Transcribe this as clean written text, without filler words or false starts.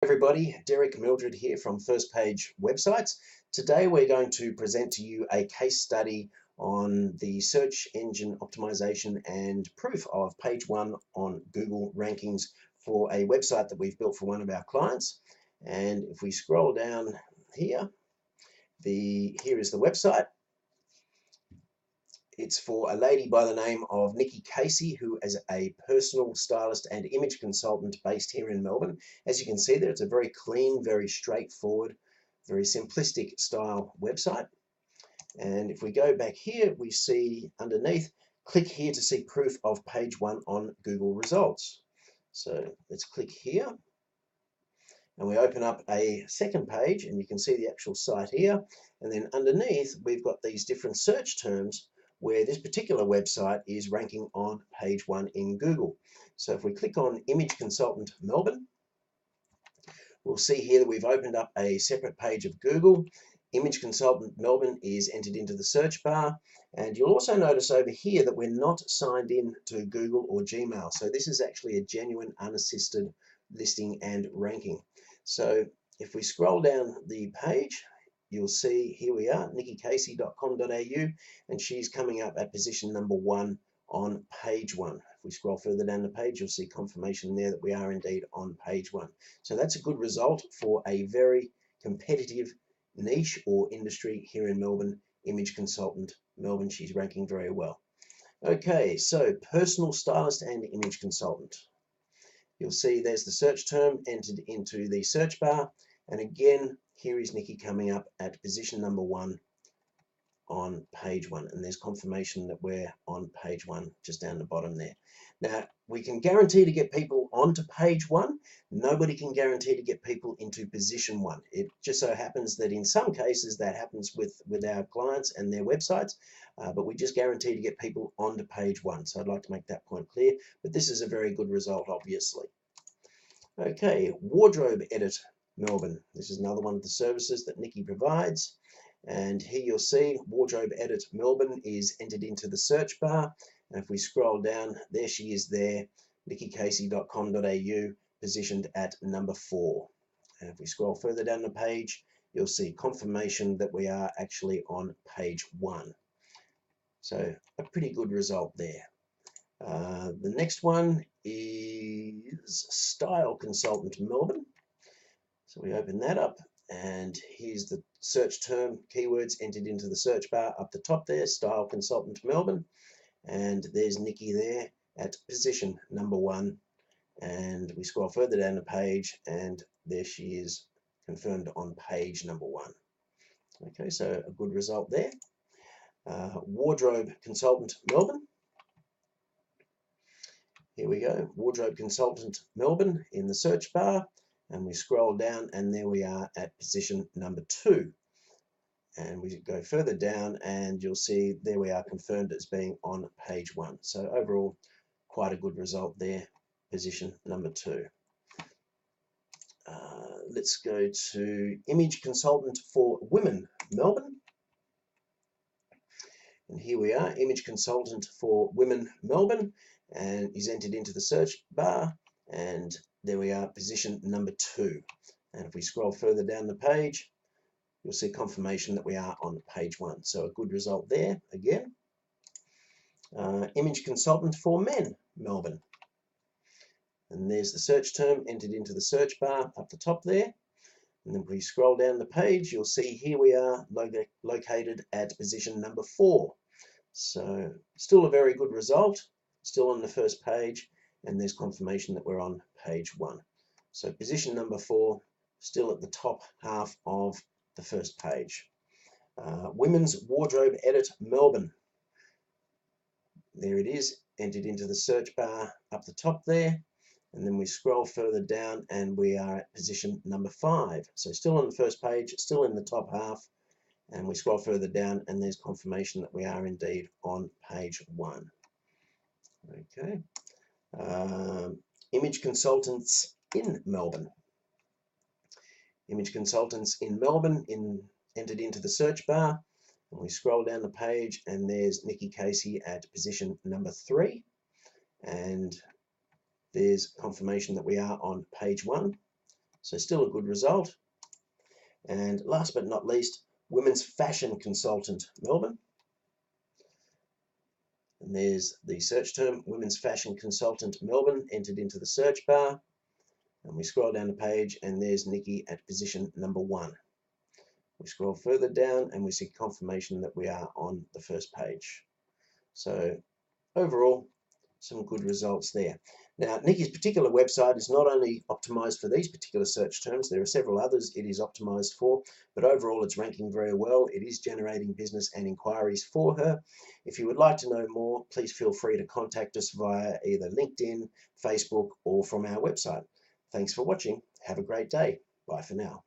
everybody, Derek Mildred here from First Page Websites. Today we're going to present to you a case study on the search engine optimization and proof of page one on Google rankings for a website that we've built for one of our clients. And if we scroll down here, here is the website. It's for a lady by the name of Nikki Casey, who is a personal stylist and image consultant based here in Melbourne. As you can see there, it's a very clean, very straightforward, very simplistic style website. And if we go back here, we see underneath, click here to see proof of page one on Google results. So let's click here. And we open up a second page and you can see the actual site here. And then underneath, we've got these different search terms where this particular website is ranking on page one in Google. So if we click on Image Consultant Melbourne, we'll see here that we've opened up a separate page of Google. Image Consultant Melbourne is entered into the search bar. And you'll also notice over here that we're not signed in to Google or Gmail. So this is actually a genuine unassisted listing and ranking. So if we scroll down the page, you'll see here we are, nikkicasey.com.au, and she's coming up at position number 1 on page 1. If we scroll further down the page, you'll see confirmation there that we are indeed on page 1. So that's a good result for a very competitive niche or industry here in Melbourne. Image Consultant Melbourne, she's ranking very well. Okay, so personal stylist and image consultant. You'll see there's the search term entered into the search bar, and again, here is Nikki coming up at position number 1 on page 1, and there's confirmation that we're on page 1 just down the bottom there. Now, we can guarantee to get people onto page 1. Nobody can guarantee to get people into position 1. It just so happens that in some cases that happens with our clients and their websites, but we just guarantee to get people onto page 1. So I'd like to make that point clear, but this is a very good result, obviously. Okay, Wardrobe Edit Melbourne. This is another one of the services that Nikki provides. And here you'll see Wardrobe Edit Melbourne is entered into the search bar. And if we scroll down, there she is there, nikkicasey.com.au, positioned at number 4. And if we scroll further down the page, you'll see confirmation that we are actually on page 1. So a pretty good result there. The next one is Style Consultant Melbourne. So we open that up, and here's the search term keywords entered into the search bar up the top there, Style Consultant Melbourne. And there's Nikki there at position number 1. And we scroll further down the page, and there she is confirmed on page number 1. Okay, so a good result there. Wardrobe Consultant Melbourne. Here we go, Wardrobe Consultant Melbourne in the search bar. And we scroll down, and there we are at position number 2. And we go further down, and you'll see there we are confirmed as being on page 1. So overall, quite a good result there, position number 2. Let's go to Image Consultant for Women Melbourne. And here we are, Image Consultant for Women Melbourne, and is entered into the search bar. And there we are, position number 2. And if we scroll further down the page, you'll see confirmation that we are on page 1. So a good result there again. Image Consultant for Men Melbourne. And there's the search term entered into the search bar up the top there. And then if we scroll down the page, you'll see here we are located at position number 4. So still a very good result, still on the first page. And there's confirmation that we're on page 1. So position number 4, still at the top half of the first page. Women's Wardrobe Edit Melbourne. There it is, entered into the search bar up the top there. And then we scroll further down, and we are at position number 5. So still on the first page, still in the top half. And we scroll further down, and there's confirmation that we are indeed on page 1. Okay. Image Consultants in Melbourne. Image Consultants in Melbourne entered into the search bar, and we scroll down the page, and there's Nikki Casey at position number 3, and there's confirmation that we are on page 1. So still a good result. And last but not least, Women's Fashion Consultant Melbourne. And there's the search term, Women's Fashion Consultant Melbourne, entered into the search bar. And we scroll down the page and there's Nikki at position number 1. We scroll further down and we see confirmation that we are on the first page. So overall, some good results there. Now, Nikki's particular website is not only optimized for these particular search terms, there are several others it is optimized for, but overall it's ranking very well. It is generating business and inquiries for her. If you would like to know more, please feel free to contact us via either LinkedIn, Facebook, or from our website. Thanks for watching. Have a great day. Bye for now.